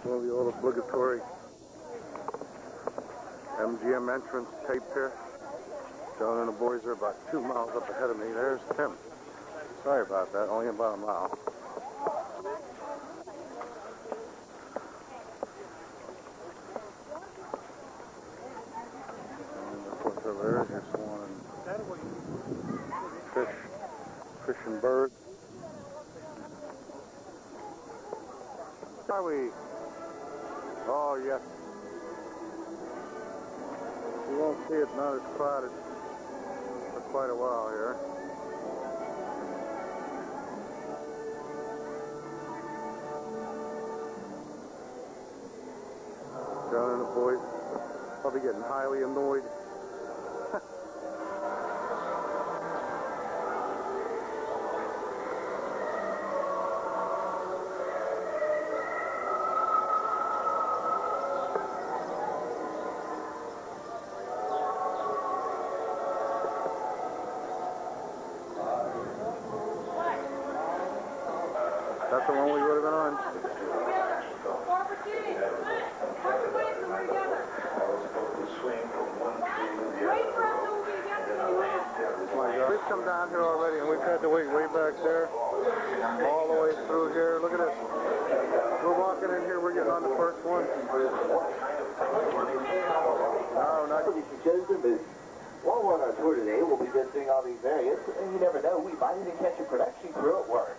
One of the old obligatory MGM entrance tape here. John and the boys are about 2 miles up ahead of me. There's Tim. Sorry about that, only about a mile. And of course over there, here's one fish and bird. Are we? Oh, yes. You won't see it not as crowded for quite a while here. John and the boys probably getting highly annoyed. That's the one we would have been on. We've come down here already, and we've had to wait way back there, all the way through here. Look at this. We're walking in here. We're getting on the first one. No, not. While we're on our tour today, we'll be visiting all these areas, and you never know, we might even catch a production crew at work.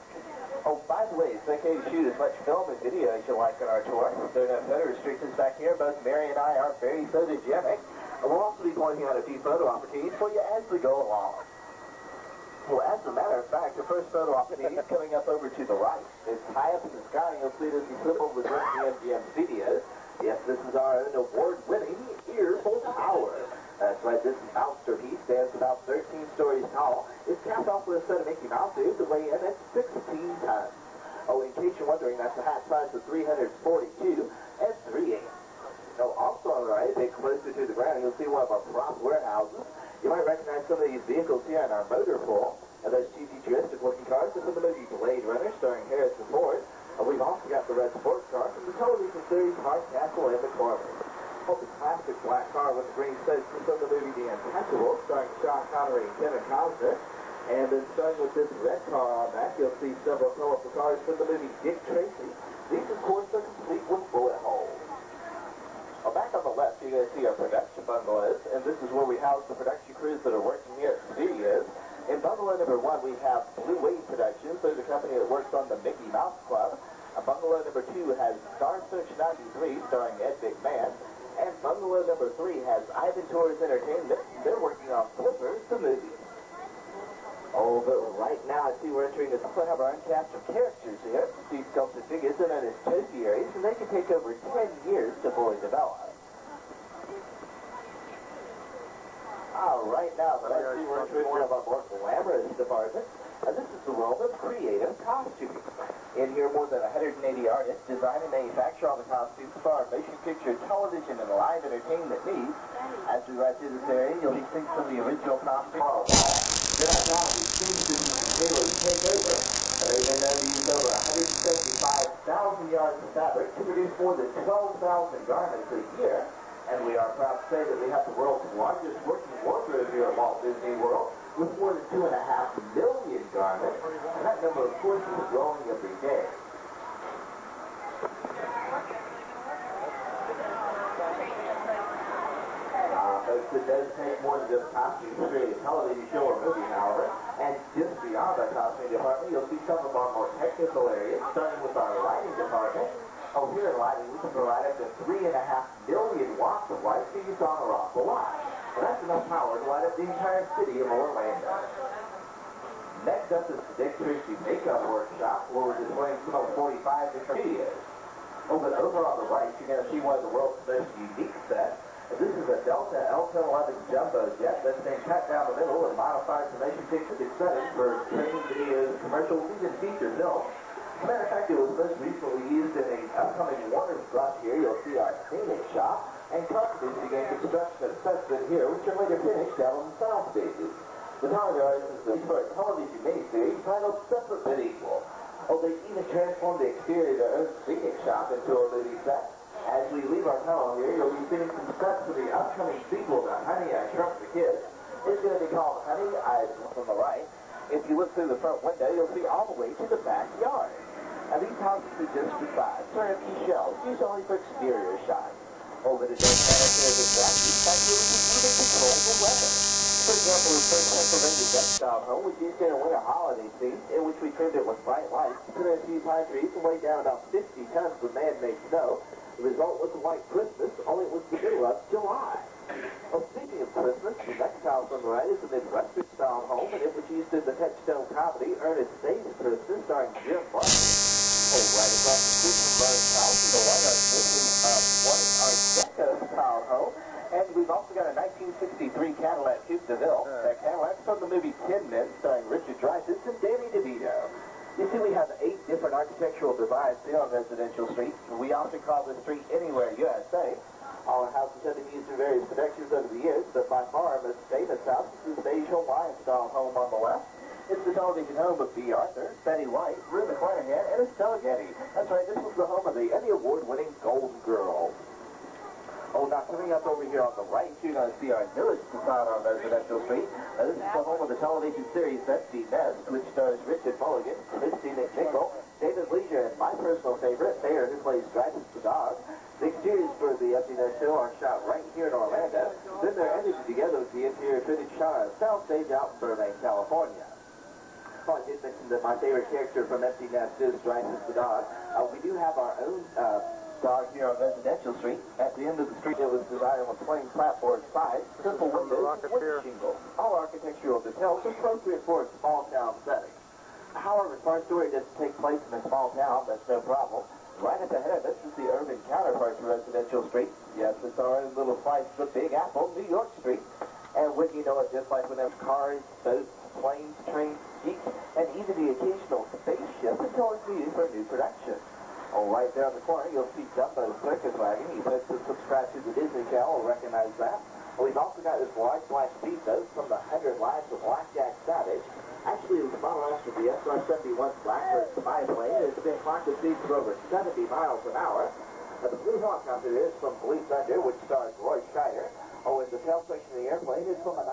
Oh, by the way, it's okay to shoot as much film and video as you like on our tour. There are no photo restrictions back here. Both Mary and I are very photogenic. And we'll also be pointing out a few photo opportunities for you as we go along. Well, as a matter of fact, the first photo opportunity is coming up over to the right. It's high up in the sky, and you'll see this equipped with Disney MGM studios. Yes, this is our own award-winning Earful Tower. That's right, this masterpiece stands about 13 stories tall. It's capped off with a set of Mickey Mouse ears that weigh in at 16 tons. Oh, in case you're wondering, that's a hat size of 342 and 3/8. Now, also on the right, a bit closer to the ground, you'll see one of our prop warehouses. You might recognize some of these vehicles here in our motor pool. And those two futuristic-looking cars are from the movie Blade Runner, starring Harrison Ford. We've also got the red sports car from the television series Hardcastle and the Corvette. Oh, the classic black car with the green studs from the movie The Untouchables, starring Sean Connery and Kevin Costner. And then starting with this red car on back, you'll see several colorful cars from the movie Dick Tracy. These, of course, are complete with bullet holes. Well, back on the left, you're going to see our production bungalows, and this is where we house the production crews that are working here at the studios. In bungalow number 1, we have Blue Wave Productions. They're the company that works on the Mickey Mouse Club. Bungalow number 2 has Star Search 93, starring Ed McMahon. And bungalow number 3 has Ivan Tours Entertainment. They're working on Flippers, the movie. Oh, but right now, I see we're entering this. We have our uncaptured characters here. These sculpted figures are known as topiaries, and they can take over 10 years to fully develop. All right, now, but I see we're entering one of our more glamorous departments. This is the world of creative costuming. In here, more than 180 artists design and manufacture all the costumes for our motion picture, television, and live entertainment needs. As we ride through this area, you'll be seeing some of the original costumes. Then I thought these things that they would take over. They've been known to use over 175,000 yards of fabric to produce more than 12,000 garments a year. And we are proud to say that we have the world's largest working wardrobe here at Walt Disney World, with more than 2.5 million garments, and that number, of course, is growing every day. Folks, it does take more than just costumes to create a television show or movie, however, and just beyond our costume department, you'll see some of our more technical areas, starting with our lighting department. Oh, here in lighting, we can provide up to 3.5 million watts of light to use on or off the lot. And that's enough power to light up the entire city of Orlando. Next up is the Dick Tracy Makeup Workshop, where we're displaying some of 45 different studios. Oh, but over on the right, you're going to see one of the world's most unique sets. And this is a Delta L-1011 jumbo jet that's been cut down the middle and modified to motion picture settings for training videos, commercials, even feature films. As a matter of fact, it was most recently used in an upcoming Warner Bros. Here. You'll see our scenic shop, and carpenters began construction of sets in here, which are later finished out on the sound stages. The target artist is for a television miniseries titled Separate but Equal. Oh, they even transformed the exterior to Earth scenic shop into a movie set. As we leave our tunnel here, you'll be seeing some sets for the upcoming sequel to Honey, I Shrunk the Kids. It's going to be called Honey, I from the right. If you look through the front window, you'll see all the way to the backyard. Now, these houses are just for size. They're empty shells, used only for exterior shots. Oh, but it doesn't matter if there's a draft. In fact, we can even control the weather. For example, the first Pennsylvania Duck-style home was used in a winter holiday scene in which we trimmed it with bright lights, put in a few pine trees, and laid down about 50 tons of man-made snow. The result was like Christmas, only it was the middle of July. Well, speaking of Christmas, the next house on the right is a Midwestern-style home, and it was used in the Touchstone comedy Ernest Saves Christmas, starring Jim Barton. Oh, right across the street from Barton's house is a white Art Deco-style home, and we've also got a 1963 Cadillac Coupe de Ville. That Cadillac's from the movie Tin Men, starring Richard Dreyfuss and Danny DeVito. You see, we have 8 different architectural designs here on Residential Street. We often call this street Anywhere USA. All our houses have been used in various productions over the years, but by far our most famous house is the beige Hawaiian-style home on the left. It's the television home of B. Arthur, Betty White, Rue McClanahan, and Estella Getty. That's right, this was the home of the Emmy Award-winning Golden Girl. Oh, now coming up over here on the right, you're going to see our newest design on Residential Street. Now, this is the home of the television series Empty Nest, which stars Richard Mulligan, Christy McNichol, David Leisure, and my personal favorite, Mayor, who plays Dreyfuss the dog. The exteriors for the Empty Nest show are shot right here in Orlando. Then they're edited together with the interior footage shot on a soundstage out in Burbank, California. Oh, I did mention that my favorite character from Empty Nest is Dreyfuss the dog. We do have our own dog here on Residential Street. At the end of the street, it was designed on a plain clapboard side, simple windows, and wood shingles. All architectural details are appropriate for a small town setting. However, if our story doesn't take place in a small town, that's no problem. Right up ahead of us is the urban counterpart to Residential Street. Yes, it's our own little slice of the Big Apple, New York Street. And wouldn't you know it, just like when there's cars, boats, planes, trains, jeeps, and even the occasional spaceship until it's needed for a new production. Oh, right there on the corner, you'll see Dumbo's Circus Wagon. You folks who subscribe to the Disney Channel will recognize that. Well, we've also got this large black speedboat from the 100 Lives of Blackjack Savage. Actually, it was modeled after the SR-71 Blackbird spy plane. It's been clocked at speeds of over 70 miles an hour. The blue helicopter is from Police Thunder, which stars Roy Scheider. Oh, and the tail section of the airplane is from a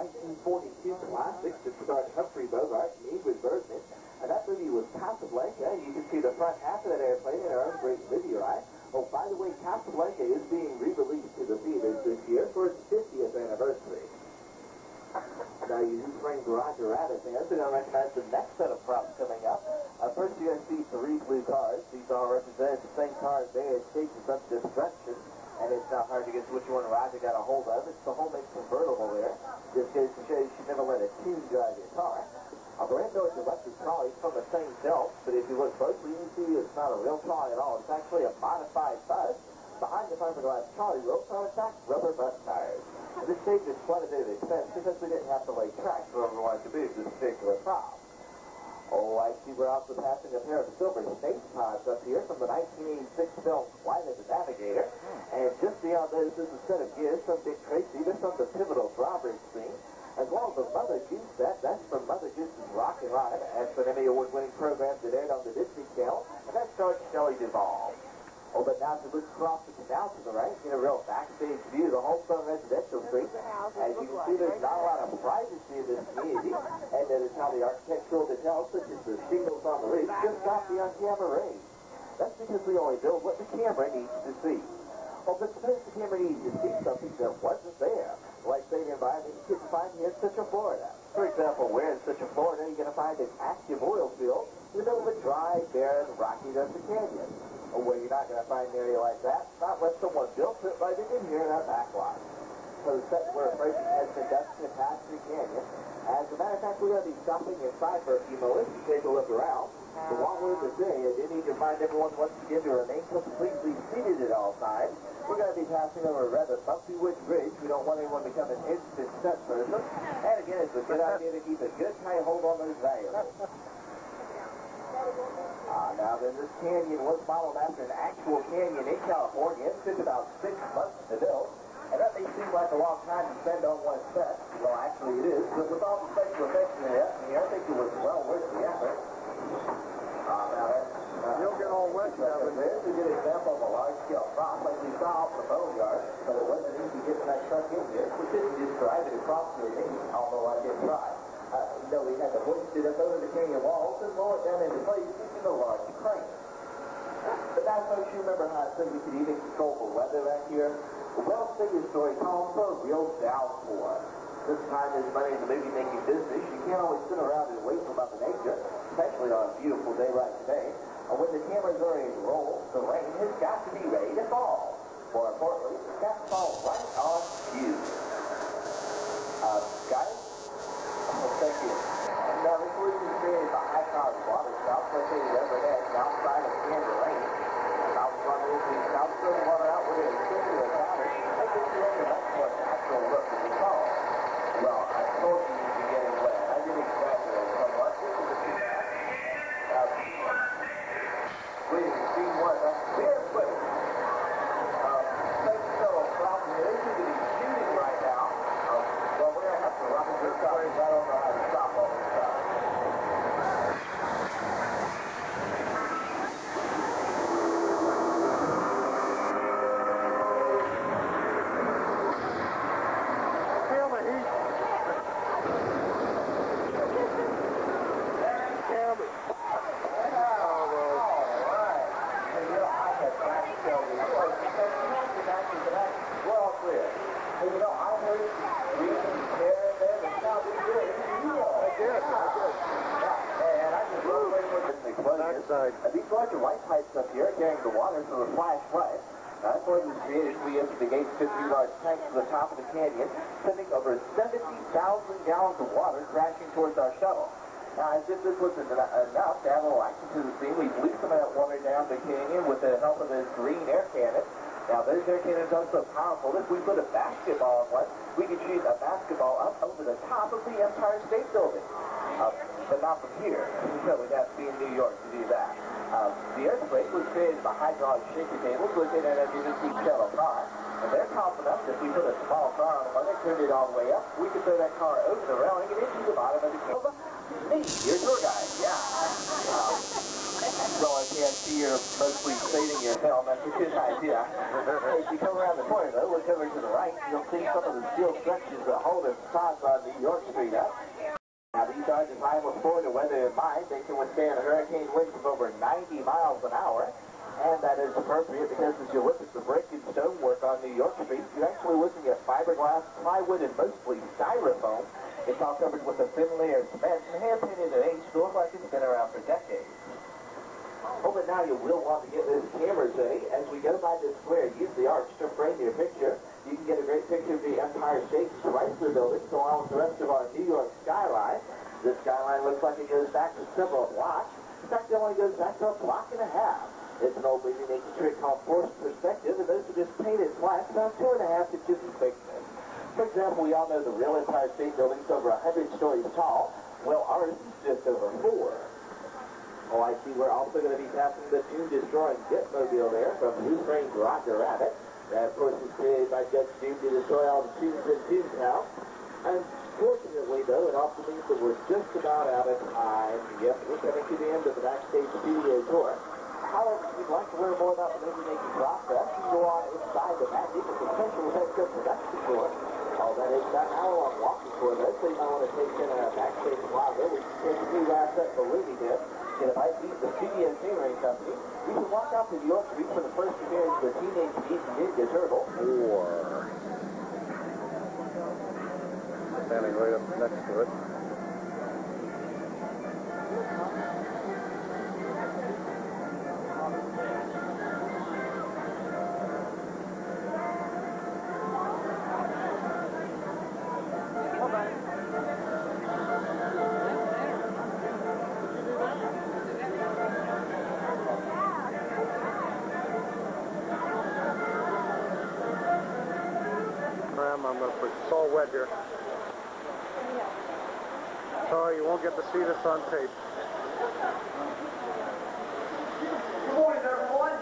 1942 classic that starred Humphrey Bogart and Ingrid Bergman. And that movie was Casablanca. You can see the front half of that airplane in our own great Videorite. Oh, by the way, Casablanca is being re-released to the theaters this year for its 50th anniversary. Now, you who bring Roger Rabbit fans are going to recognize the next set of props coming up. First, you're going to see 3 blue cars. These all represent the same cars there at stages of destruction. And it's not hard to guess which one Roger got a hold of. It's the homemade convertible there. This goes to show you should never let a tune drive your car. The red door electric trolley is from the same belt, but if you look closely, you see it's not a real trolley at all. It's actually a modified bus. Behind the fiberglass trolley wheels are in fact rubber bus tires. This saved us quite a bit of expense because we didn't have to lay tracks for everyone to move this particular prop. Oh, I see we're also passing a pair of silver snake pods up here from the 1986 film Flight of the Navigator. And just beyond those is a set of gears from Dick Tracy. This from the pivotal drawbridge scene. As well as the Mother Goose set, that's from Mother Goose's Rockin' Rhyme. That's an Emmy Award-winning program that aired on the Disney Channel, and that stars Shelley Duvall. Oh, but now to look across the canal to the right, get a real backstage view of the Homestone Residential Street. As you can see, there's not a lot of privacy in this community, and notice how the architectural details, such as the shingles on the roof, just got the on-camera raised. That's because we only build what the camera needs to see. Well, but suppose the camera needs to see something that wasn't there, like say the environment you couldn't find here in Central Florida. For example, where in Central Florida you're going to find an active oil field in the middle of a dry, barren, rocky desert canyon. Or where you're not going to find an area like that, not unless someone built it like they did here in our back lot. So the set we're approaching has been done in Patrick Canyon. As a matter of fact, we're going to be stopping inside for a few moments to take a look around. But while we're in this area, I do need to remind everyone once again to remain completely seated at all times. We're going to be passing over a rather bumpy wood bridge. We don't want anyone to become an instant stunt person. And again, it's a good idea to keep a good tight hold on those valuables. Now then, this canyon was modeled after an actual canyon in California. It took about 6 months to build. And that may seem like a long time to spend on one set. Well, actually it is. But with all the special effects in here, I think it was well worth the effort. Now that's... went into place using a large crane. But now, folks, you remember how I said we could even control the weather back here? Well, say your story calls for a real downpour. This time is money in the movie-making business. You can't always sit around and wait for Mother Nature, especially on a beautiful day like today. And when the cameras are ready to roll, the rain has got to be ready to fall. More importantly, it's got to fall right on cue. Guys? Oh, thank you. Now, this solution is created by high-powered water spout located overhead and outside of Canada Lane. Spouts run into south the water out with a circular pattern, making it a much more natural look as you fall. Well, I told you you'd be getting wet. I didn't exaggerate somewhat. This is a good wait, scene one. Here's what. Thanks so much. There seems to be shooting right now. Well, we're going to have to run this up. I don't know how to stop all this stuff. Feel the heat. These larger light pipes up here are carrying the water through a flash flood. That's why it was created to be able to gauge 50 large tanks to the top of the canyon, sending over 70,000 gallons of water crashing towards our shuttle. Now, as if this wasn't enough to add a little action to the scene, we blew some of that water down the canyon with the help of this green air cannon. Now, those air cannons are so powerful, if we put a basketball on one, we could shoot a basketball up over the top of the Empire State Building. But not from here. So we'd have to be in New York to do that. The earthquake was created by hydraulic shaker tables located at a Disney shuttle car. And they're confident that if we put a small car on one and turned it all the way up, we could throw that car over the railing and into the bottom of the cave. Me, your tour guide, yeah. Well, I can't see you're mostly saving your film. That's a good idea. Hey, if you come around the corner, though, look over to the right, you'll see some of the steel structures that hold us spots on New York Street up. Now, these are designed with Florida weather in mind. They can withstand a hurricane wind of over 90 miles an hour. And that is appropriate because as you look at the brick and stonework on New York Street, you're actually looking at fiberglass, plywood, and mostly styrofoam. It's all covered with a thin layer of cement and hand-painted in age to look like it's been around for decades. Oh, but now you will want to get those cameras ready. As we go by this square, use the arch to frame your picture. You can get a great picture of the Empire State Chrysler Building, along with the rest of our New York skyline. This skyline looks like it goes back to several blocks. In fact, it only goes back to a block and a half. It's an old movie-making trick called forced perspective, and those are just painted slats about 2.5 inches in thickness. For example, we all know the real Empire State Building's over 100 stories tall. Well, ours is just over 4. Oh, I see we're also going to be passing the Doom-destroying Jetmobile there from Who Framed Roger Rabbit. That, of course, was created by Judge Doom to destroy all the tombs in Toontown. Unfortunately, though, it also means that we're just about out of time. Yep, we're coming to the end of the backstage studio tour. However, if you'd like to learn more about the movie-making process, you can go on inside the Magic at the Special Effects Production Tour. Oh, that is about an hour-long walking tour, though, so you might want to take in a backstage plaza. We can take 2 laps up the Looney Bin. And if I see the Studio Catering Company, we can walk out to New York Street for the first appearance of the Teenage Mutant Ninja Turtle. Or standing right up next to it. I'm going to put it's all wet here. Sorry, you won't get to see this on tape. Good morning, everyone.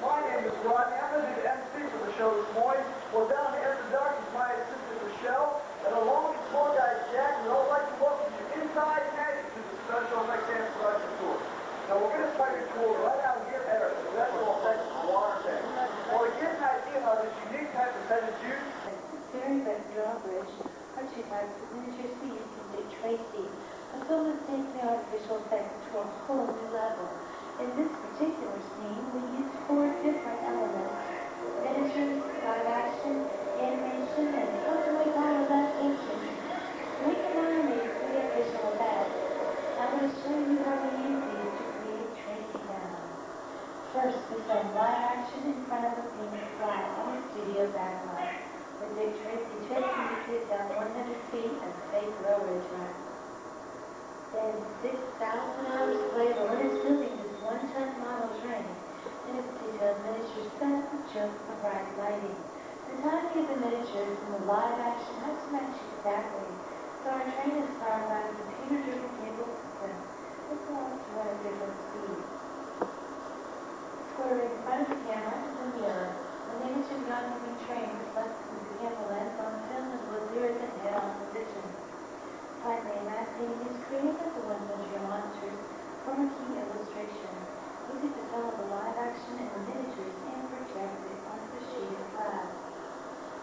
My name is Rodney. I'm going to be the MC for the show this morning. Well, down here after dark is my assistant Michelle, and along with small guy Jack, we all like to welcome you inside Magic to the Special Effects and Production Tour. Now, we're going to start your tour right out here at our Special Effects Water Tank. Well, to get an idea of this unique type of set is used, very drawbridge are 2 types of miniature seas in Dick Tracy. A film is taking the artificial effects to a whole new level. In this particular scene, we used 4 different elements: miniatures, live action, animation, and what do we call that ancient? We can now make 3 additional effects. I'm going to show you how we use these to create Tracy Down. First, we film live action in front of a painted flat on a studio backlight. The Dick Tracy chasing the kid down 100 feet of fake railroad track. Then 6,000 hours of labor when it's building this 1-ton model train. And its detailed miniature set the joke of bright lighting. The time to get the miniatures and the live action has to match exactly. So our train is powered by a computer-driven cable system. It's allowed to run at different speeds. Square in front of the camera is a mirror. The miniature non-moving train reflects the camera lens on film as well as zeros and head-on position. Finally, a matte painting is created at the 100 monitors from a key illustration. Easy to tell the live action and the miniatures and project it onto the sheet of glass.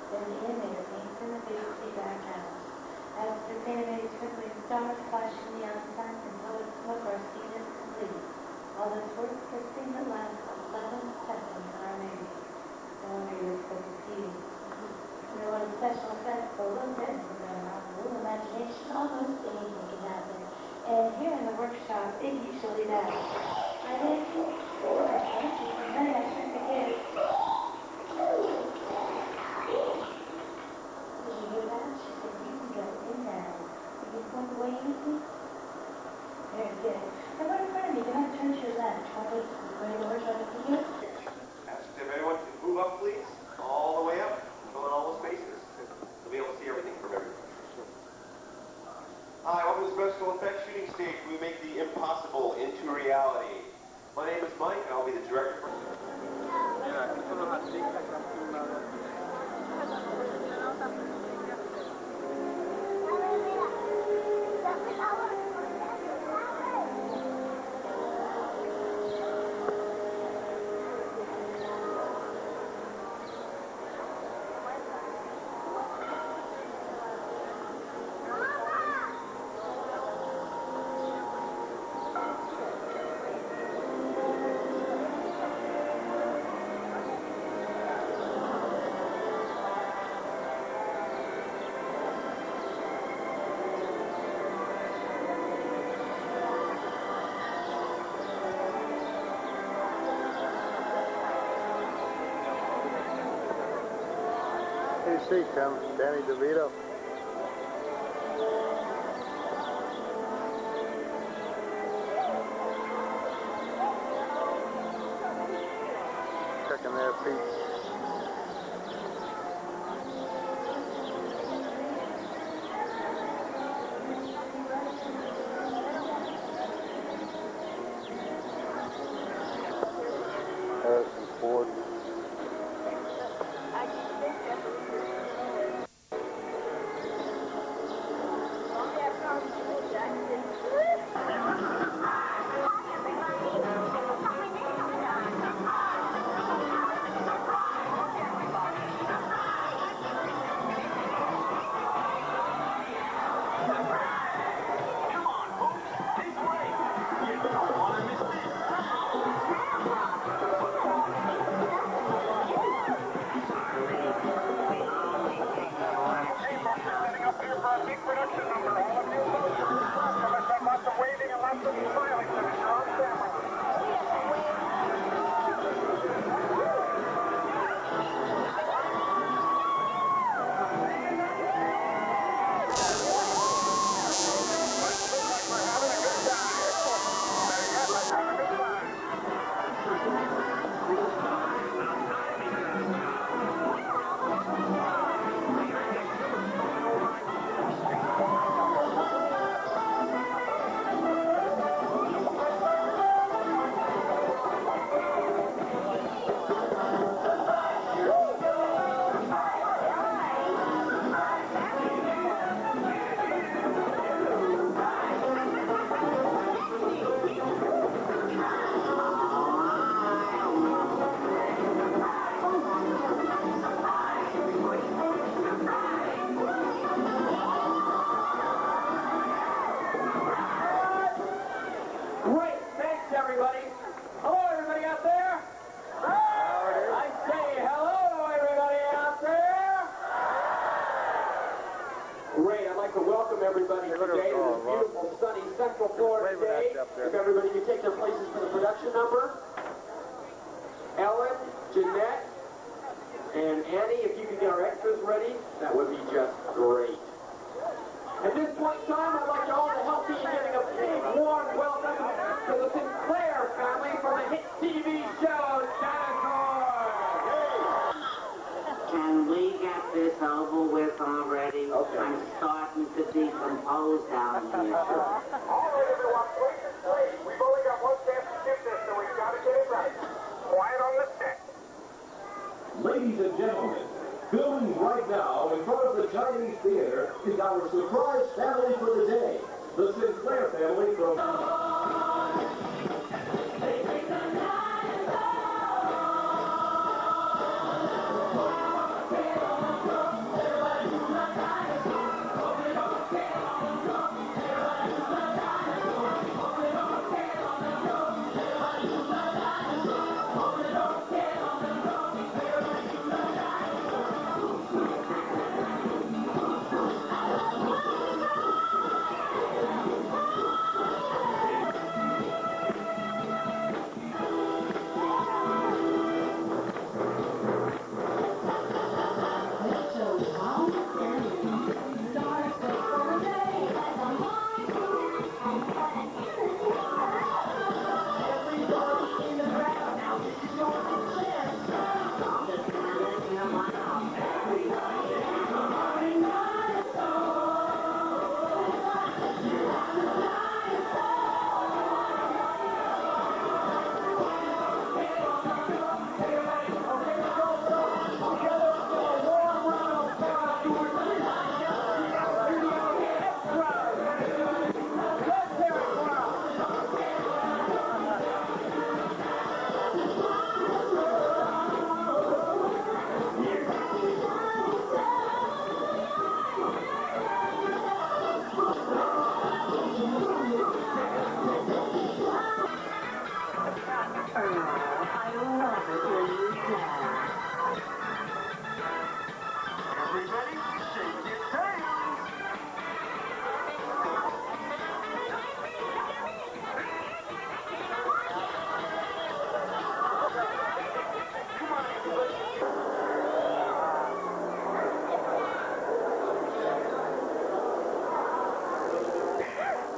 Then the animator paints in the VC background. As the animated twinkling stars flash in the outside until its smoke our scene is complete. All this work for a scene that lasts 11 seconds in our movie. No wonder you were so confused. You know what a special effects for a little bit, a little imagination, almost anything can happen. And here in the workshop, it usually does. Right, Nancy? Nancy, then I shrink the kids. Did you hear that? She said you can go in now. Are you going the way you need to? Very good. Now go in front of me. You're going to turn to your left. Try to go to the workshop with you. Ask if everyone can move up, please. All the way up. Fill in all the spaces. You'll be able to see everything from everywhere. Hi, welcome to the special effects shooting stage. We make the impossible into reality. My name is Mike, and I'll be the director. Who do you see, Tim? Danny DeVito. Checking their feet. Harrison Ford. Annie, if you could get our extras ready, that would be just great. At this point in time, I'd like you all to help me in giving a big, warm welcome to the Sinclair family from the hit TV show Dinosaur. Can we get this over with already? Okay. I'm starting to decompose down here. All right, everyone, please. We've only got one chance to do this, so we've got to get it right. Quiet on the set. Ladies and gentlemen, filming right now in front of the Chinese Theater is our surprise family for the day, the Sinclair family from...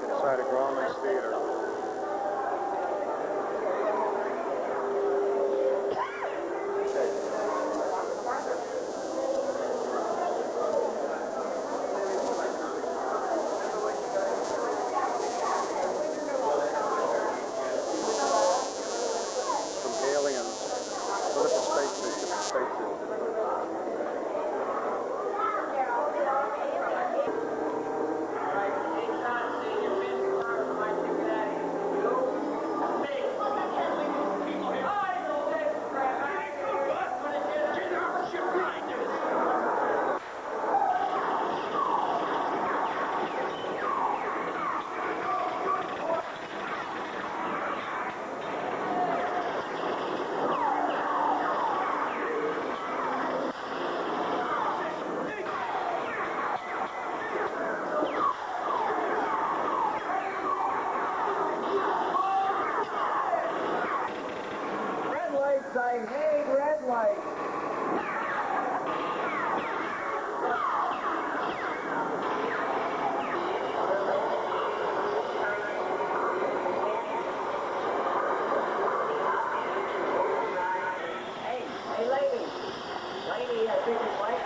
Inside of Grauman's Theater. Some aliens. What if the spacesuit? I hate red lights. Hey, lady. Lady, I think it's like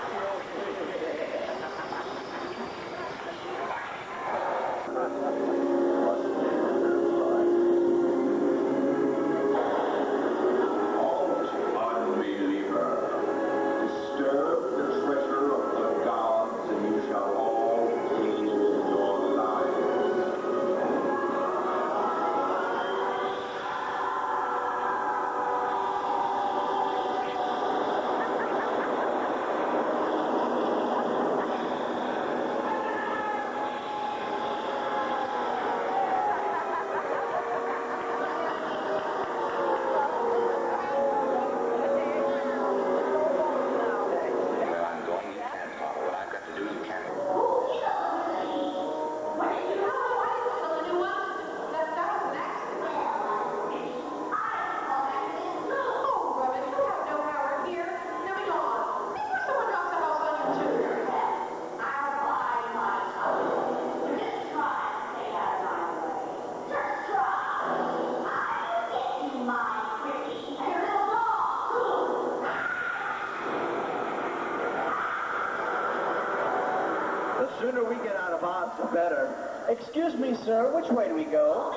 sooner we get out of Oz, the better. Excuse me, sir, which way do we go?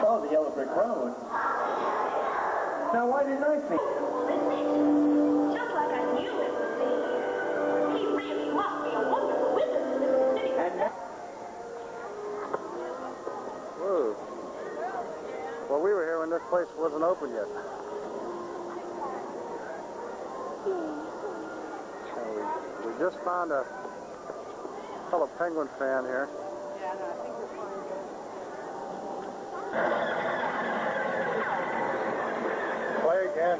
Oh, the yellow brick road. Now, why didn't I think? Just like I knew it would be. He really must be a wonderful wizard in this city. And Whoa. Well, we were here when this place wasn't open yet. And we just found a fellow Penguin fan here. Yeah, no, I think we're fine. Play again.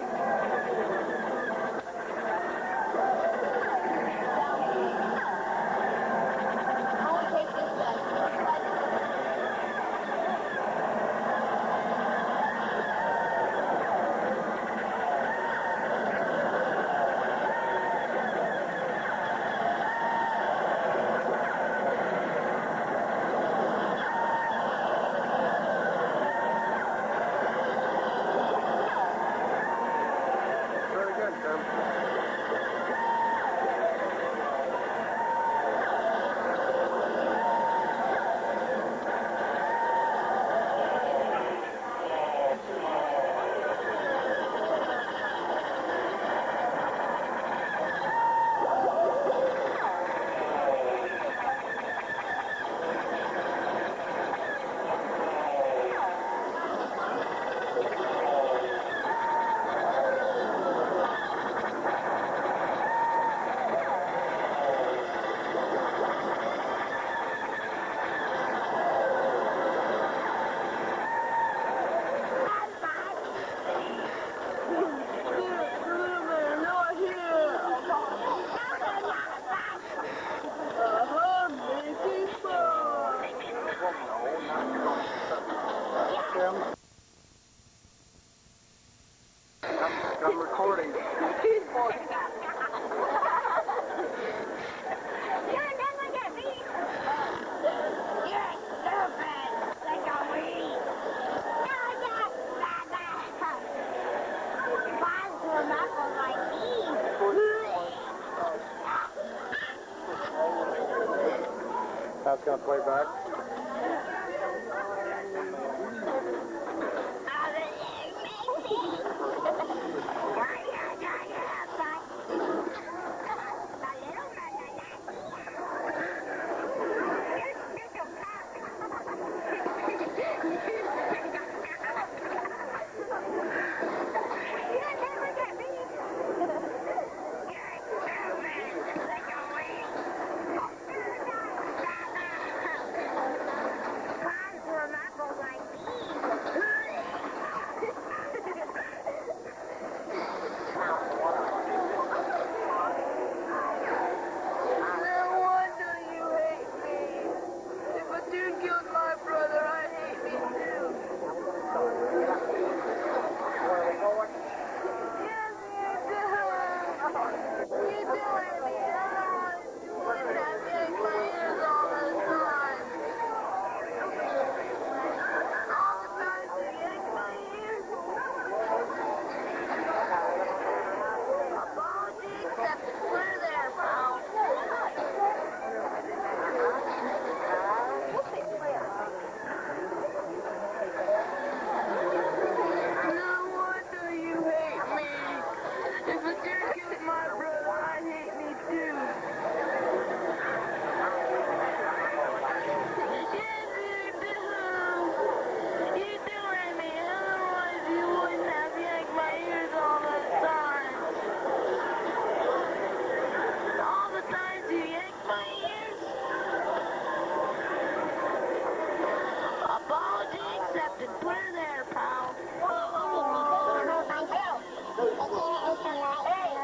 Very good, Tim. Tim? I'm recording. You'll never get me. You're stupid. Like a weed. No, Bonds will not go like these. That's going to play back.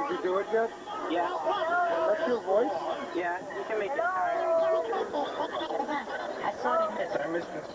Did you do it yet? Yeah. That's your voice? Yeah, you can make it. I saw him. I missed this.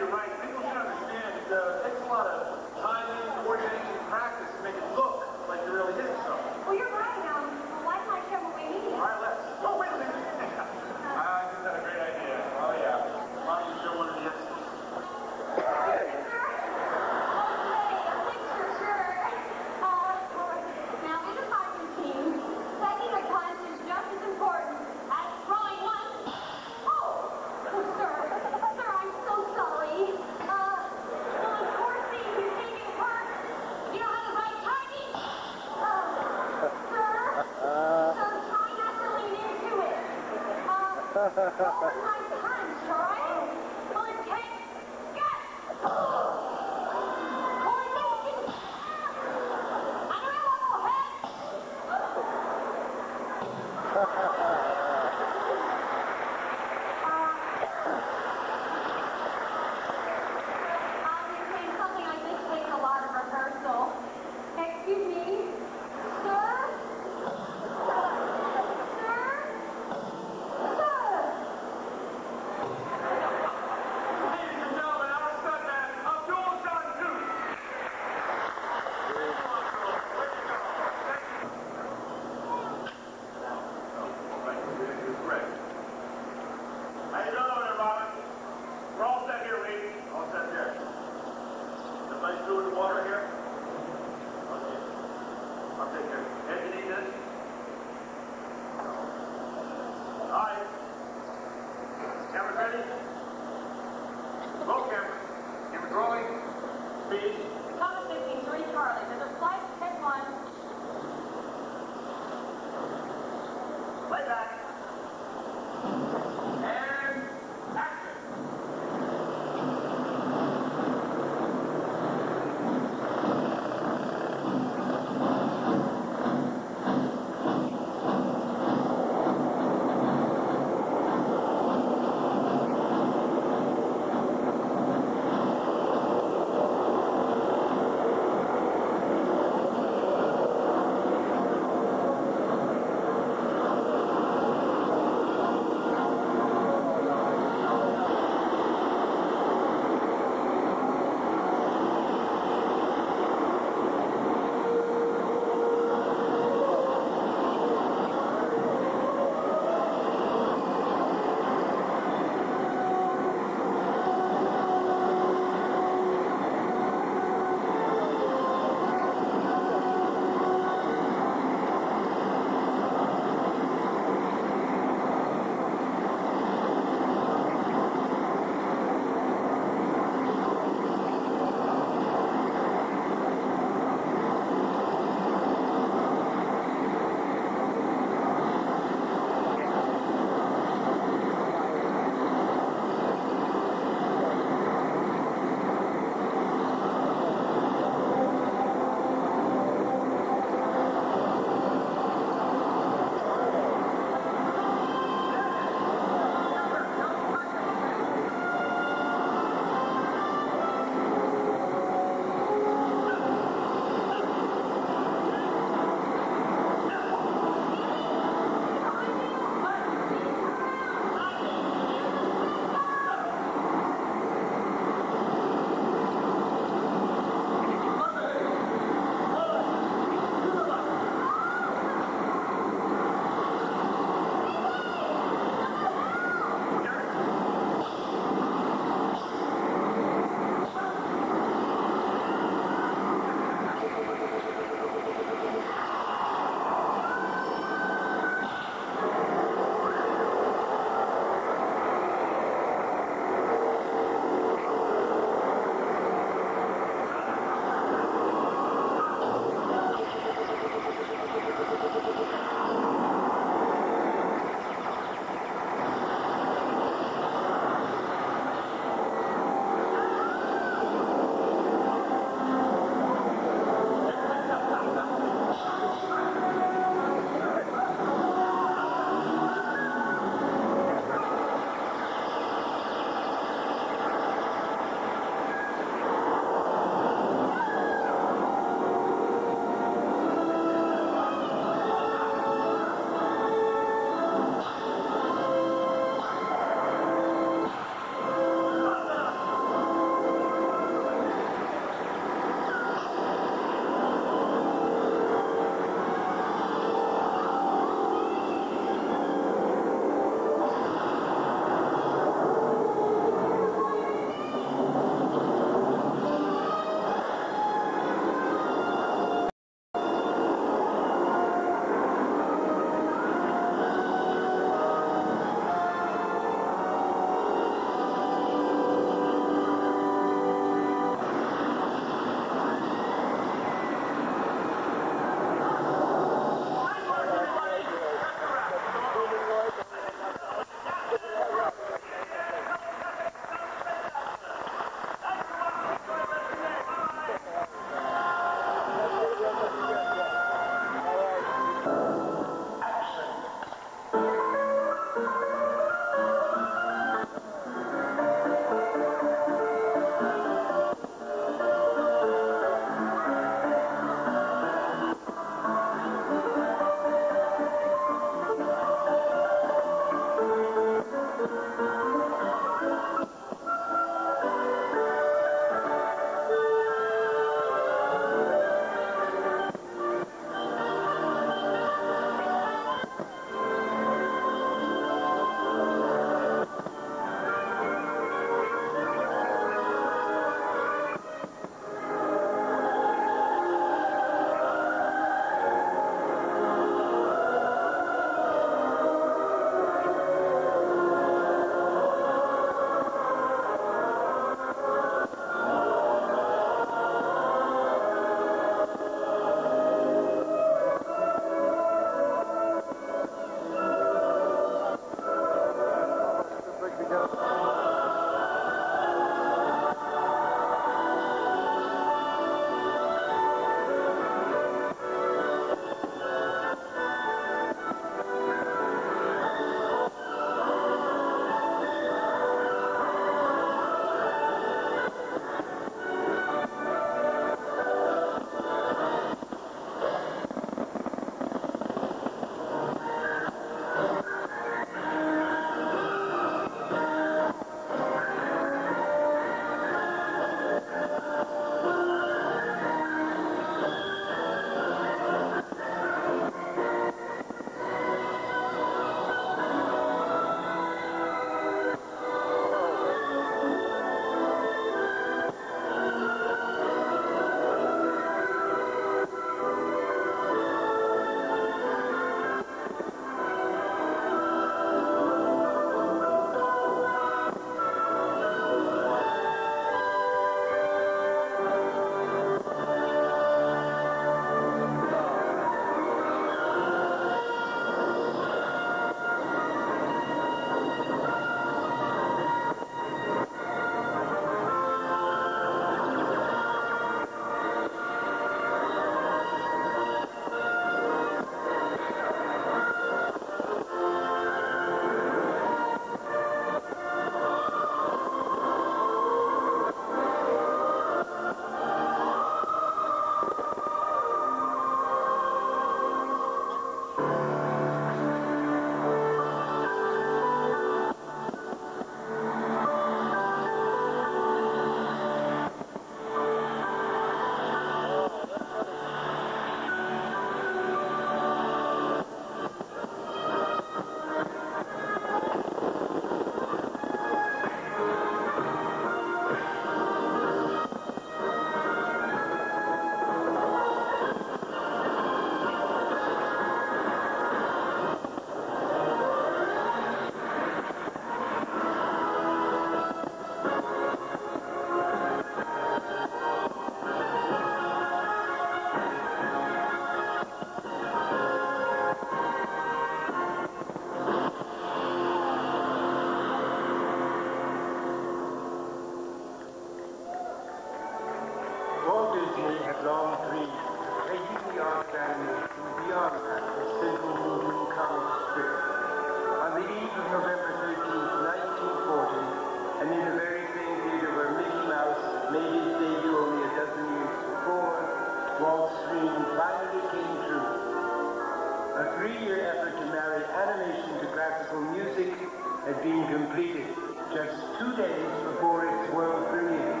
had been completed just 2 days before its world premiere.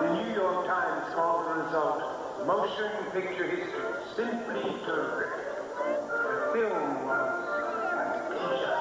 The New York Times called the result motion picture history, simply terrific. The film was fantasia.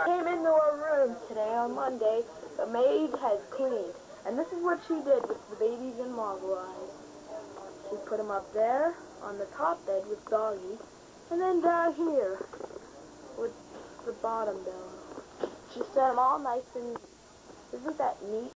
Came into our room today on Monday. The maid had cleaned, and this is what she did with the babies in Moggle Eyes. She put them up there on the top bed with Doggy, and then down here with the bottom down. She set them all nice and neat. Isn't that neat?